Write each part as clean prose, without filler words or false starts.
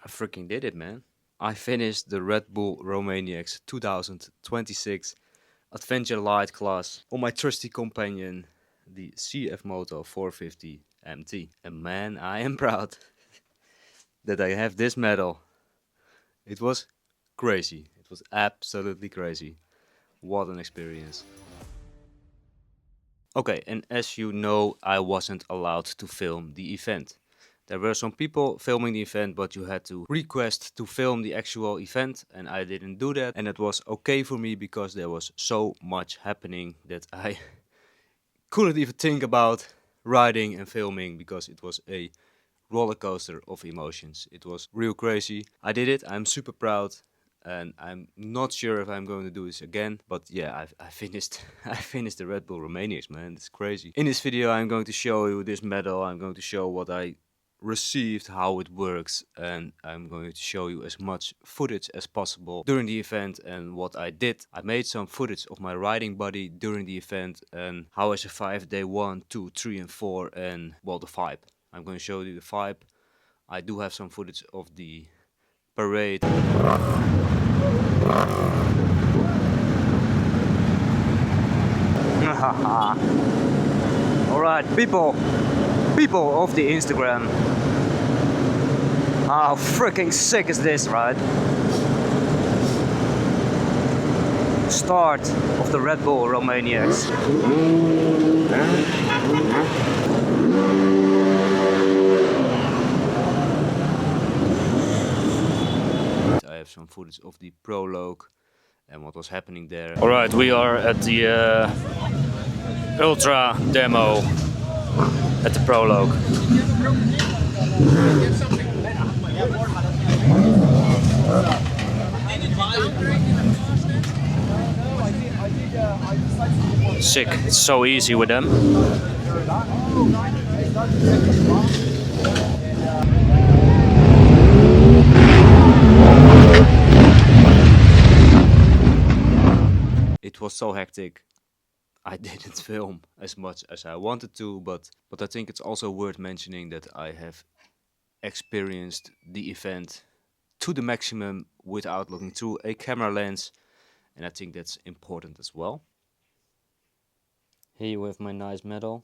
I freaking did it, man. I finished the Red Bull Romaniacs 2026 Adventure Light class on my trusty companion, the CFMOTO 450MT. And man, I am proud that I have this medal. It was crazy. It was absolutely crazy. What an experience. Okay, and as you know, I wasn't allowed to film the event. There were some people filming the event, but you had to request to film the actual event, and I didn't do that. And it was okay for me because there was so much happening that I couldn't even think about riding and filming because it was a roller coaster of emotions. It was real crazy. I did it. I'm super proud. And I'm not sure if I'm going to do this again, but yeah, I finished I finished the Red Bull Romaniacs, man. It's crazy. In this video, I'm going to show you this medal. I'm going to show what I received, how it works, and I'm going to show you as much footage as possible during the event and what I did. I made some footage of my riding body during the event and how I survived day 1, 2, 3 and 4 and well the 5. I'm going to show you the 5. I do have some footage of the parade. Alright, people of the Instagram. How freaking sick is this, right? Start of the Red Bull Romaniacs. I have some footage of the Prologue and what was happening there. Alright, we are at the Ultra demo at the Prologue. Sick, it's so easy with them. It was so hectic. I didn't film as much as I wanted to, but I think it's also worth mentioning that I have experienced the event to the maximum without looking through a camera lens, and I think that's important as well. Here you have my nice medal.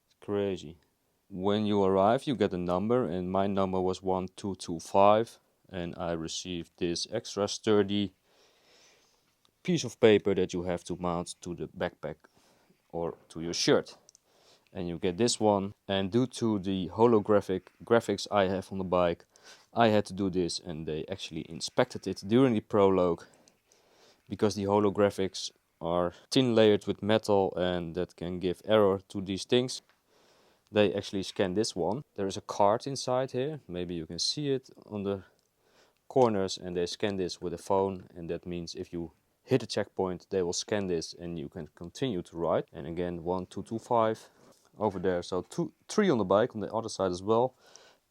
It's crazy. When you arrive, you get a number, and my number was 1225, and I received this extra sturdy piece of paper that you have to mount to the backpack or to your shirt. And you get this one, and due to the holographic graphics I have on the bike, I had to do this, and they actually inspected it during the Prologue because the holographics are thin layered with metal and that can give error to these things. They actually scan this one. There is a card inside here, maybe you can see it on the corners, and they scan this with a phone, and that means if you hit a checkpoint they will scan this and you can continue to ride. And again 1225 over there, so 3 on the bike on the other side as well,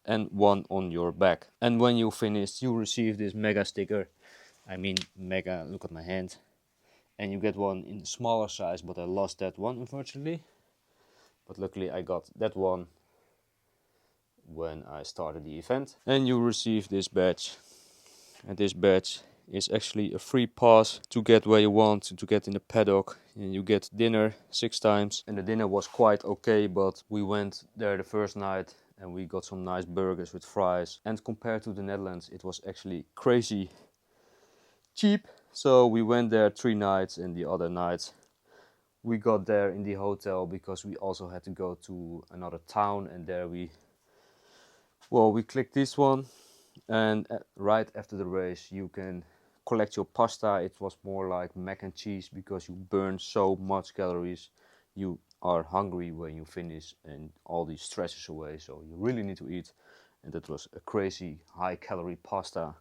and 1 on your back. And when you finish you receive this mega sticker. I mean mega, look at my hand. And you get one in the smaller size, but I lost that one unfortunately. But luckily I got that one when I started the event. And you receive this badge. And this badge is actually a free pass to get where you want, to get in the paddock. And you get dinner 6 times. And the dinner was quite okay, but we went there the first night and we got some nice burgers with fries. And compared to the Netherlands, it was actually crazy cheap. So we went there 3 nights, and the other nights we got there in the hotel because we also had to go to another town, and there we clicked this one, and right after the race you can collect your pasta. It was more like mac and cheese because you burn so much calories. You are hungry when you finish and all these stress is away, so you really need to eat. And that was a crazy high calorie pasta.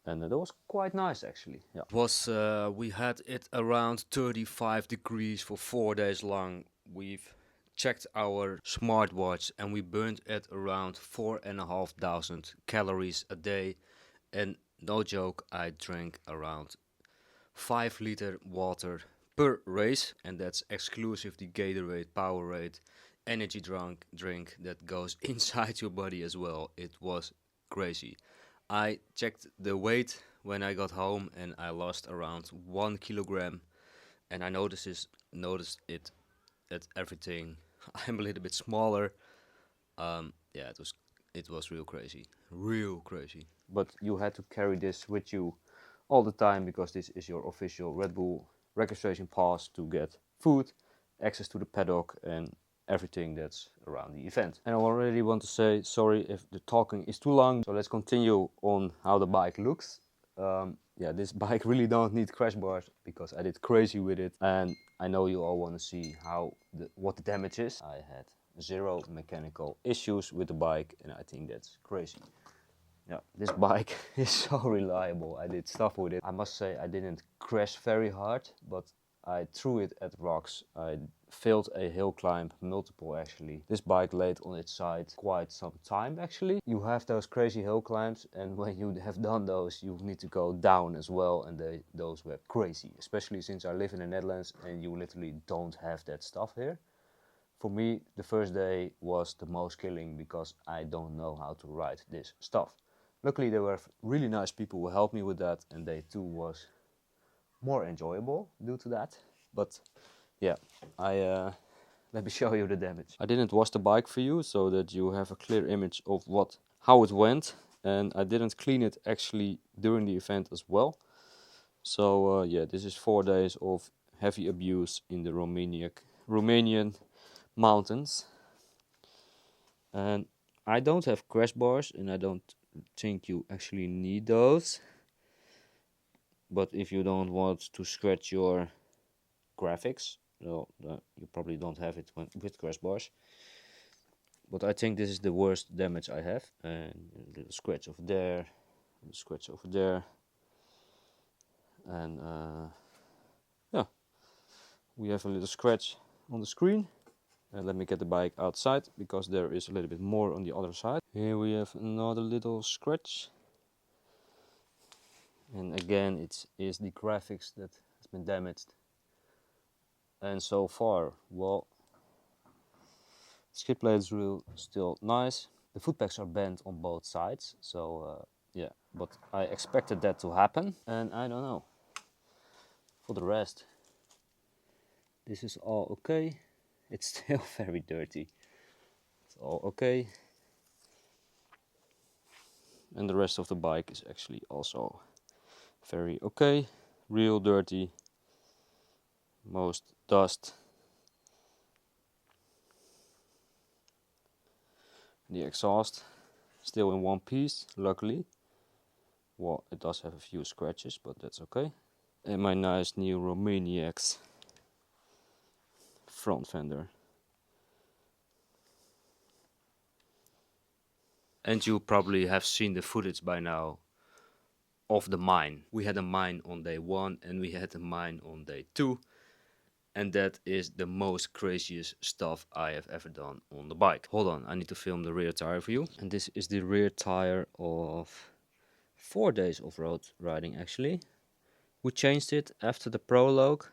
And that was quite nice actually. Yeah. It was, we had it around 35 degrees for 4 days long. We've checked our smartwatch and we burned at around 4,500 calories a day. And no joke, I drank around 5 liter water per race, and that's exclusive the Gatorade, Powerade, energy drink that goes inside your body as well. It was crazy. I checked the weight when I got home and I lost around 1 kilogram, and I noticed it at everything. I'm a little bit smaller. Yeah, it was real crazy. But you had to carry this with you all the time because this is your official Red Bull registration pass to get food, access to the paddock, and everything that's around the event. And I already want to say sorry if the talking is too long, so let's continue on how the bike looks. Yeah, this bike really don't need crash bars because I did crazy with it, and I know you all want to see what the damage is. I had 0 mechanical issues with the bike, and I think that's crazy. Yeah, this bike is so reliable. I did stuff with it. I must say I didn't crash very hard, but I threw it at rocks. I failed a hill climb, multiple actually. This bike laid on its side quite some time actually. You have those crazy hill climbs, and when you have done those, you need to go down as well, and those were crazy. Especially since I live in the Netherlands and you literally don't have that stuff here. For me, the first day was the most killing because I don't know how to ride this stuff. Luckily, there were really nice people who helped me with that, and day 2 was more enjoyable due to that. But yeah, let me show you the damage. I didn't wash the bike for you so that you have a clear image of how it went, and I didn't clean it actually during the event as well. So yeah, this is 4 days of heavy abuse in the Romanian mountains. And I don't have crash bars, and I don't think you actually need those. But if you don't want to scratch your graphics, well, you probably don't have it with crash bars. But I think this is the worst damage I have. And a little scratch over there, a little scratch over there. And yeah, we have a little scratch on the screen. Let me get the bike outside because there is a little bit more on the other side. Here we have another little scratch. And again, it is the graphics that has been damaged. And so far, well, skid plate is still nice. The foot pegs are bent on both sides, so yeah, but I expected that to happen, and I don't know. For the rest, this is all okay. It's still very dirty. It's all okay. And the rest of the bike is actually also very okay. Real dirty. Most dust. The exhaust still in one piece, luckily. Well, it does have a few scratches, but that's okay. And my nice new Romaniacs front fender. And you probably have seen the footage by now of the mine. We had a mine on day 1 and we had a mine on day 2. And that is the most craziest stuff I have ever done on the bike. Hold on, I need to film the rear tire for you. And this is the rear tire of 4 days of road riding actually. We changed it after the Prologue.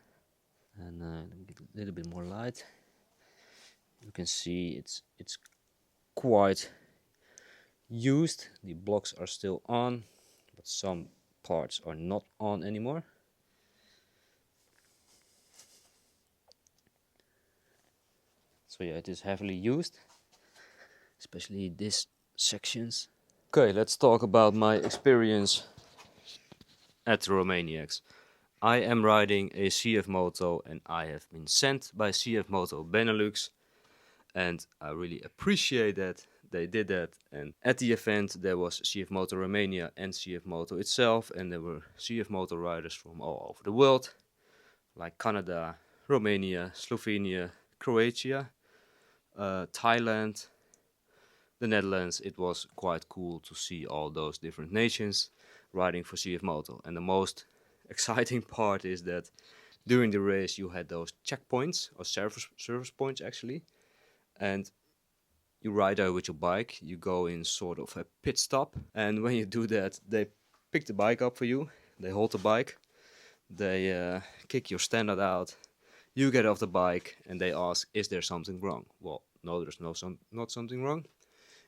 And let me get a little bit more light. You can see it's quite used. The blocks are still on, but some parts are not on anymore. So yeah, it is heavily used, especially these sections. Okay, let's talk about my experience at the Romaniacs. I am riding a CFMOTO and I have been sent by CFMOTO Benelux, and I really appreciate that they did that. And at the event there was CFMOTO Romania and CFMOTO itself, and there were CFMOTO riders from all over the world, like Canada, Romania, Slovenia, Croatia, Thailand, the Netherlands. It was quite cool to see all those different nations riding for CFMOTO. And the most exciting part is that during the race you had those checkpoints, or service points actually, and you ride there with your bike. You go in sort of a pit stop, and when you do that, they pick the bike up for you, they hold the bike, they kick your standard out, you get off the bike, and they ask, is there something wrong? Well, no, there's not something wrong.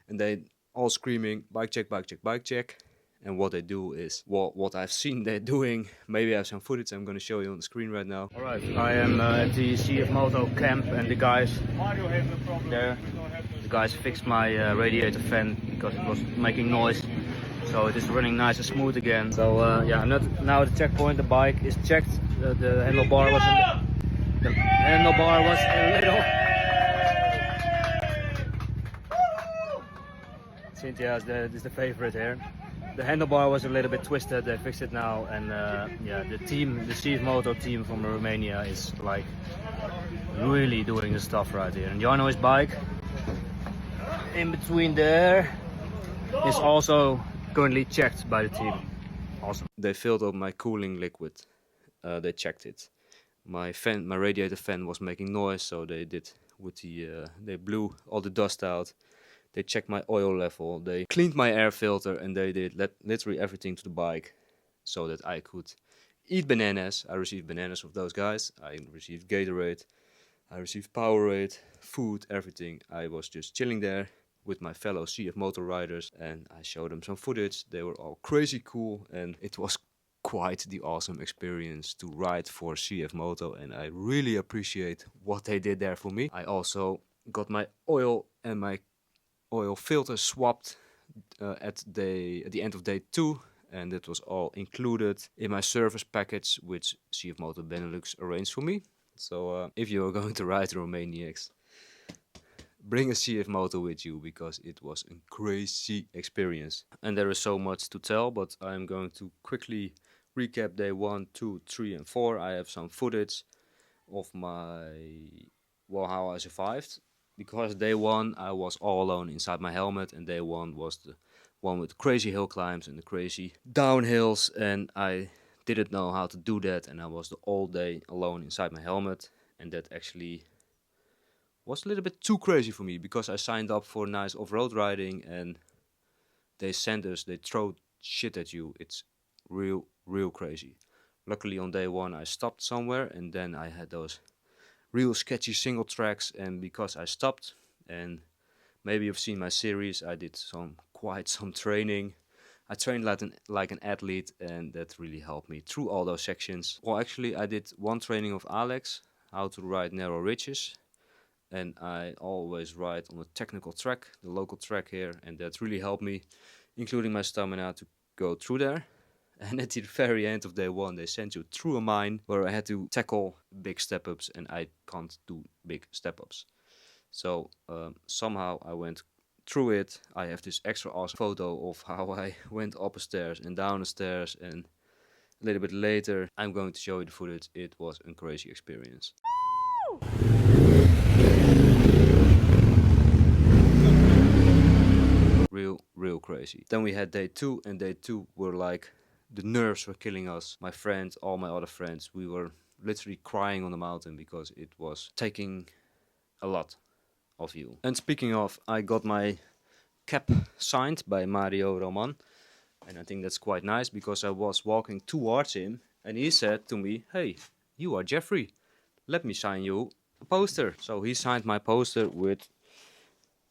And they all screaming, bike check, bike check, bike check. And what they do is, what I've seen they're doing, maybe I have some footage I'm going to show you on the screen right now. Alright, I am at the CFMOTO camp, and the guys there, the guys fixed my radiator fan because it was making noise. So it is running nice and smooth again. So yeah, I'm now at the checkpoint. The bike is checked. The handlebar was a little. Cynthia is the favorite here. The handlebar was a little bit twisted. They fixed it now, and yeah, the CFMOTO team from Romania is like really doing the stuff right here. And Jarno's bike in between there is also currently checked by the team. Awesome. They filled up my cooling liquid. They checked it. My radiator fan was making noise, so they did with they blew all the dust out. They checked my oil level, they cleaned my air filter, and they did literally everything to the bike so that I could eat bananas. I received bananas of those guys. I received Gatorade. I received Powerade, food, everything. I was just chilling there with my fellow CFMOTO riders, and I showed them some footage. They were all crazy cool, and it was quite the awesome experience to ride for CFMOTO, and I really appreciate what they did there for me. I also got my oil and my oil filter swapped at the end of day 2, and it was all included in my service package which CFMOTO Benelux arranged for me. So if you are going to ride Romaniacs, bring a CFMOTO with you, because it was a crazy experience. And there is so much to tell, but I'm going to quickly recap day 1, 2, 3 and 4. I have some footage of how I survived. Because day 1 I was all alone inside my helmet, and day 1 was the one with crazy hill climbs and the crazy downhills, and I didn't know how to do that, and I was the all day alone inside my helmet, and that actually was a little bit too crazy for me, because I signed up for nice off-road riding, and they throw shit at you. It's real crazy. Luckily on day 1 I stopped somewhere, and then I had those real sketchy single tracks, and because I stopped, and maybe you've seen my series, I did quite some training. I trained like an athlete, and that really helped me through all those sections. Well, actually I did one training of Alex, how to ride narrow ridges, and I always ride on a technical track, the local track here, and that really helped me, including my stamina, to go through there. And at the very end of day 1, they sent you through a mine where I had to tackle big step-ups, and I can't do big step-ups. So somehow I went through it. I have this extra awesome photo of how I went up the stairs and down the stairs, and a little bit later I'm going to show you the footage. It was a crazy experience. Real crazy. Then we had day 2, and day 2 were like, the nerves were killing us. My friends, all my other friends, we were literally crying on the mountain because it was taking a lot of you. And speaking of, I got my cap signed by Mario Roman, and I think that's quite nice, because I was walking towards him and he said to me, "Hey, you are Jeffrey, let me sign you a poster." So he signed my poster with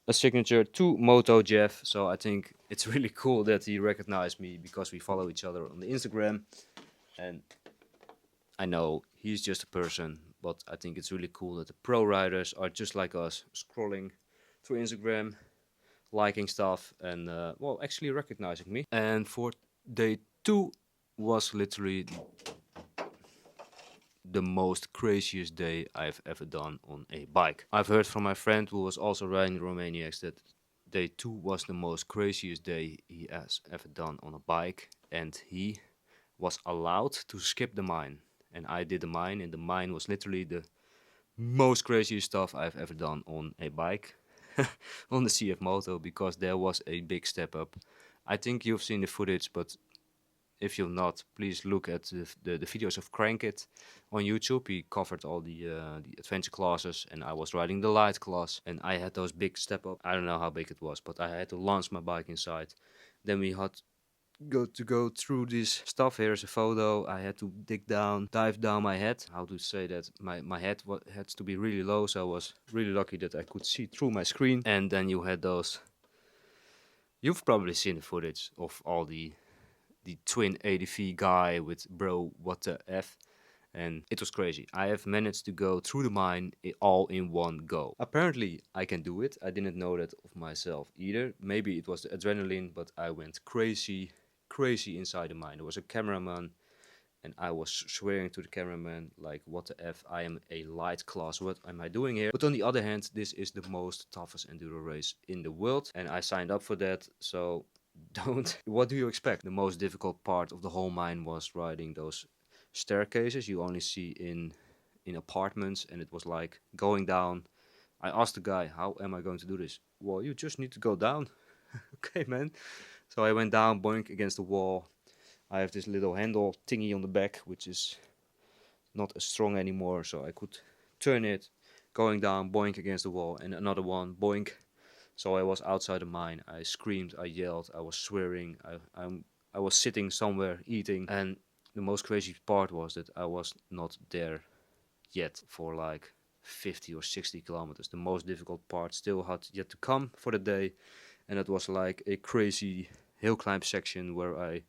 a signature to Moto Jeff. So I think it's really cool that he recognized me, because we follow each other on the Instagram, and I know he's just a person, but I think it's really cool that the pro riders are just like us, scrolling through Instagram, liking stuff, and well, actually recognizing me. And for day 2 was literally the most craziest day I've ever done on a bike. I've heard from my friend who was also riding Romaniacs that day 2 was the most craziest day he has ever done on a bike, and he was allowed to skip the mine. And I did the mine, and the mine was literally the most craziest stuff I've ever done on a bike on the CFMOTO, because there was a big step up. I think you've seen the footage, but if you've not, please look at the videos of Crank It on YouTube. He covered all the adventure classes, and I was riding the light class, and I had those big step up. I don't know how big it was, but I had to launch my bike inside. Then we had go through this stuff. Here's a photo. I had to dive down my head. How to say that? My head had to be really low, so I was really lucky that I could see through my screen. And then you had those. You've probably seen the footage of all the twin ADV guy with bro what the F, and it was crazy. I have managed to go through the mine all in one go. Apparently I can do it. I didn't know that of myself either. Maybe it was the adrenaline, but I went crazy inside the mine. There was a cameraman and I was swearing to the cameraman like, what the F, I am a light class, what am I doing here? But on the other hand, this is the most toughest enduro race in the world and I signed up for that, so don't. What do you expect? The most difficult part of the whole mine was riding those staircases you only see in apartments, and it was like going down. I asked the guy, how am I going to do this? Well, you just need to go down. Okay, man. So I went down, boink against the wall. I have this little handle thingy on the back, which is not as strong anymore, so I could turn it, going down, boink against the wall, and another one, boink. So I was outside the mine. I screamed, I yelled, I was swearing. I was sitting somewhere eating, and the most crazy part was that I was not there yet for like 50 or 60 kilometers. The most difficult part still had yet to come for the day, and it was like a crazy hill climb section where I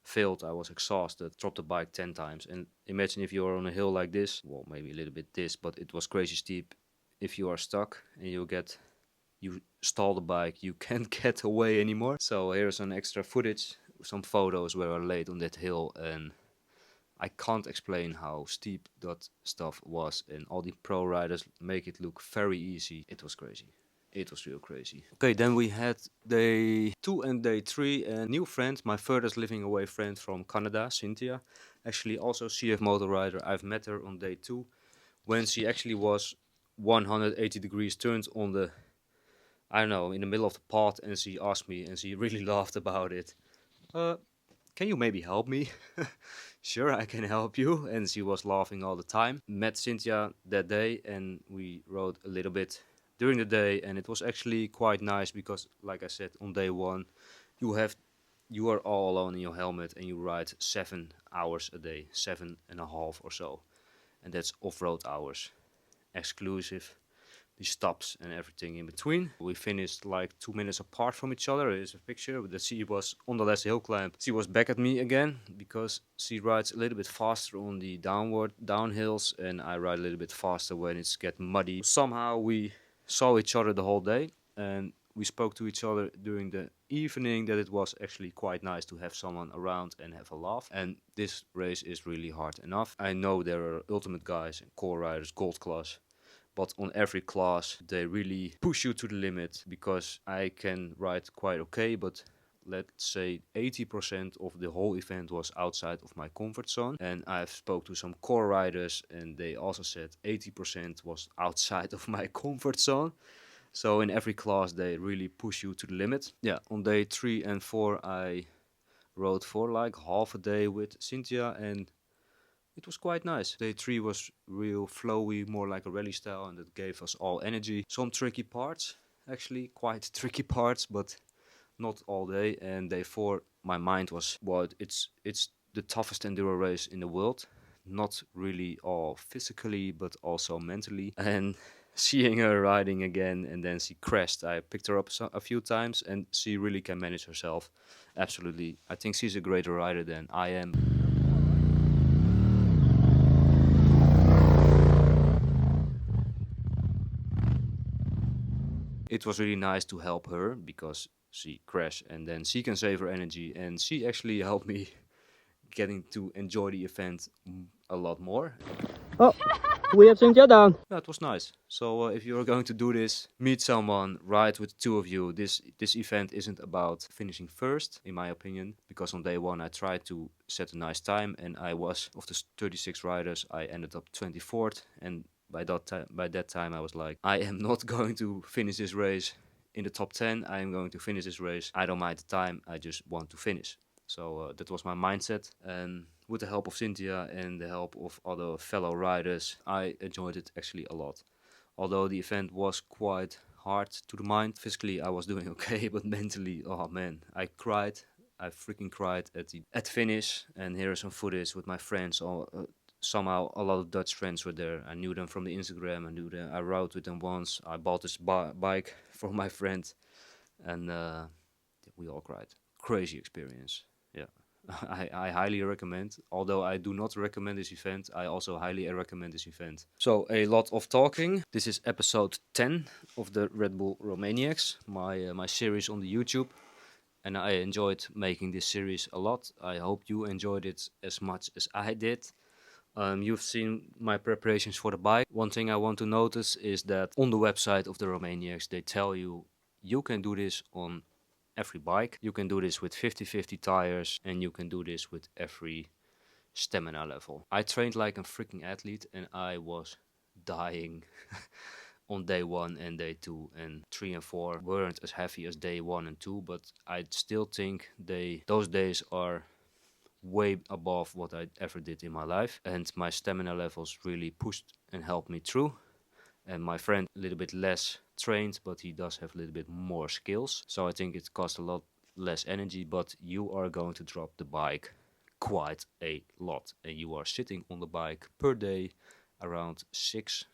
failed. I was exhausted, dropped the bike 10 times, and imagine if you are on a hill like this, well, maybe a little bit this, but it was crazy steep. If you are stuck and you stall the bike, you can't get away anymore. So here's some extra footage, some photos where I laid on that hill, and I can't explain how steep that stuff was, and all the pro riders make it look very easy. It was crazy. It was real crazy. Okay, then we had day 2 and day 3, and new friend, my furthest living away friend from Canada, Cynthia. Actually also CFMOTO rider. I've met her on day 2 when she actually was 180 degrees turned on the, I don't know, in the middle of the pot, and she asked me, and she really laughed about it. Can you maybe help me? Sure, I can help you. And she was laughing all the time. Met Cynthia that day, and we rode a little bit during the day, and it was actually quite nice because, like I said, on day 1, you are all alone in your helmet, and you ride 7 hours a day, 7.5 or so, and that's off-road hours, exclusive the stops and everything in between. We finished like 2 minutes apart from each other. There's a picture that she was on the last hill climb. She was back at me again because she rides a little bit faster on the downhills, and I ride a little bit faster when it's get muddy. Somehow we saw each other the whole day, and we spoke to each other during the evening that it was actually quite nice to have someone around and have a laugh. And this race is really hard enough. I know there are ultimate guys and core riders, gold class, but on every class they really push you to the limit, because I can ride quite okay, but let's say 80% of the whole event was outside of my comfort zone. And I've spoke to some core riders and they also said 80% was outside of my comfort zone. So in every class they really push you to the limit. Yeah, on day 3 and 4 I rode for like half a day with Cynthia, and it was quite nice. Day 3 was real flowy, more like a rally style, and it gave us all energy. Some tricky parts, actually, quite tricky parts, but not all day. And day 4, my mind was, well, it's the toughest enduro race in the world. Not really all physically, but also mentally. And seeing her riding again, and then she crashed. I picked her up a few times, and she really can manage herself. Absolutely. I think she's a greater rider than I am. It was really nice to help her because she crashed, and then she can save her energy, and she actually helped me getting to enjoy the event a lot more. Oh, we have Cynthia down. Yeah, it was nice. So if you're going to do this, meet someone, ride with 2 of you. This event isn't about finishing first, in my opinion, because on day 1 I tried to set a nice time, and I was, of the 36 riders, I ended up 24th, and by that time I was like, I am not going to finish this race in the top 10. I am going to finish this race. I don't mind the time, I just want to finish. So that was my mindset, and with the help of Cynthia and the help of other fellow riders, I enjoyed it actually a lot. Although the event was quite hard to the mind. Physically I was doing okay, but mentally, oh man, I cried I freaking cried at finish, and here is some footage with my friends. All somehow a lot of Dutch friends were there. I knew them from the Instagram. I knew them. I rode with them once. I bought this bike for my friend, and we all cried. Crazy experience. Yeah. I highly recommend. Although I do not recommend this event, I also highly recommend this event. So a lot of talking. This is episode 10 of the Red Bull Romaniacs, my series on the YouTube, and I enjoyed making this series a lot. I hope you enjoyed it as much as I did. You've seen my preparations for the bike. One thing I want to notice is that on the website of the Romaniacs, they tell you you can do this on every bike. You can do this with 50/50 tires, and you can do this with every stamina level. I trained like a freaking athlete, and I was dying on day 1 and day 2, and 3 and 4 weren't as heavy as day 1 and 2, but I still think those days are way above what I ever did in my life, and my stamina levels really pushed and helped me through. And my friend a little bit less trained, but he does have a little bit more skills, so I think it costs a lot less energy, but you are going to drop the bike quite a lot, and you are sitting on the bike per day around 6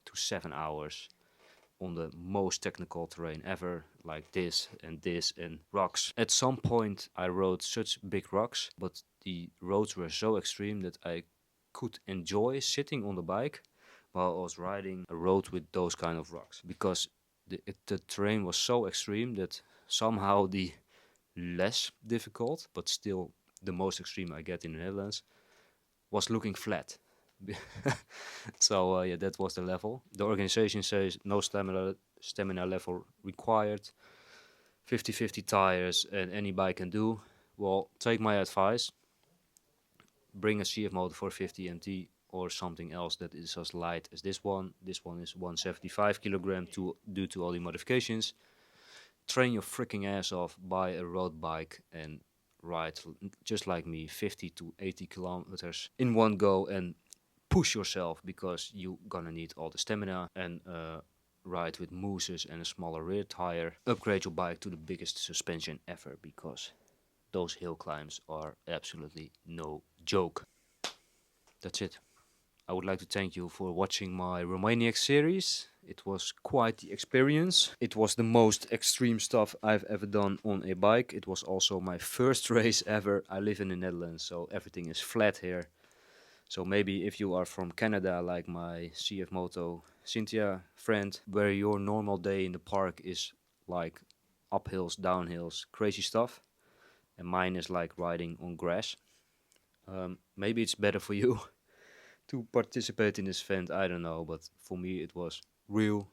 to 7 hours on the most technical terrain ever, like this and rocks. At some point I rode such big rocks, but the roads were so extreme that I could enjoy sitting on the bike while I was riding a road with those kind of rocks, because the terrain was so extreme that somehow the less difficult but still the most extreme I get in the Netherlands was looking flat. So yeah, that was the level. The organization says no stamina level required, 50/50 tires, and any bike can do. Well, take my advice, bring a CFMOTO 450MT or something else that is as light as this one. This one is 175 kilogram due to all the modifications. Train your freaking ass off, buy a road bike and ride just like me 50 to 80 kilometers in one go, and push yourself, because you gonna need all the stamina, and ride with mooses and a smaller rear tire. Upgrade your bike to the biggest suspension ever, because those hill climbs are absolutely no joke. That's it. I would like to thank you for watching my Romaniac series. It was quite the experience. It was the most extreme stuff I've ever done on a bike. It was also my first race ever. I live in the Netherlands, so everything is flat here. So maybe if you are from Canada, like my CFMOTO Cynthia friend, where your normal day in the park is like uphills, downhills, crazy stuff, and mine is like riding on grass. Maybe it's better for you to participate in this event, I don't know, but for me it was real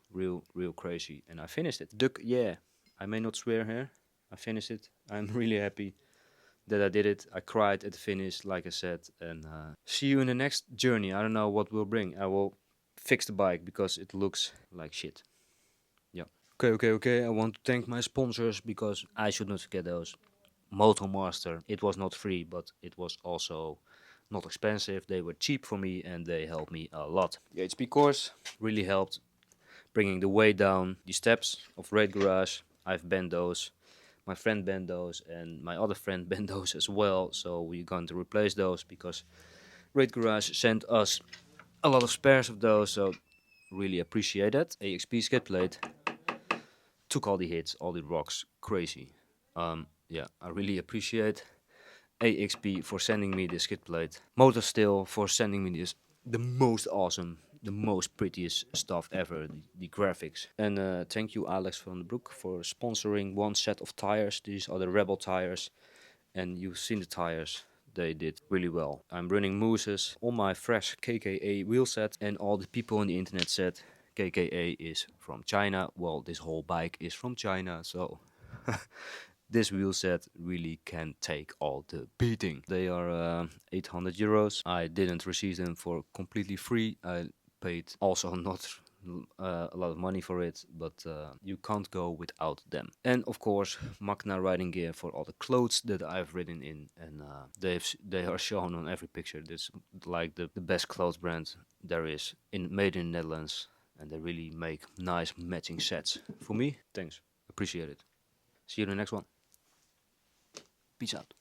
crazy, and I finished it. Duck, yeah, I may not swear here, I finished it. I'm really happy that I did it. I cried at the finish, like I said, and see you in the next journey. I don't know what will bring. I will fix the bike because it looks like shit. Yeah. Okay. I want to thank my sponsors, because I should not forget those. Motomaster. It was not free, but it was also not expensive. They were cheap for me, and they helped me a lot. The HP course really helped bringing the weight down. The steps of Raid Garage, I've bent those. My friend bent those, and my other friend bent those as well. So we're going to replace those, because Raid Garage sent us a lot of spares of those. So really appreciate it. AXP skid plate took all the hits, all the rocks, crazy. Yeah, I really appreciate AXP for sending me this skid plate. Motor Still for sending me this, the most awesome, the most prettiest stuff ever, the graphics. And thank you Alex van den Broek for sponsoring one set of tires. These are the Rebel tires, and you've seen the tires. They did really well. I'm running mooses on my fresh KKA wheel set, and all the people on the internet said KKA is from China. Well, this whole bike is from China, so this wheel set really can take all the beating. They are 800 euros. I didn't receive them for completely free. I paid also not a lot of money for it, but you can't go without them. And of course, Magna riding gear for all the clothes that I've ridden in, and they are shown on every picture. This like the best clothes brand there is, made in the Netherlands, and they really make nice matching sets. For me, thanks, appreciate it. See you in the next one. Peace out.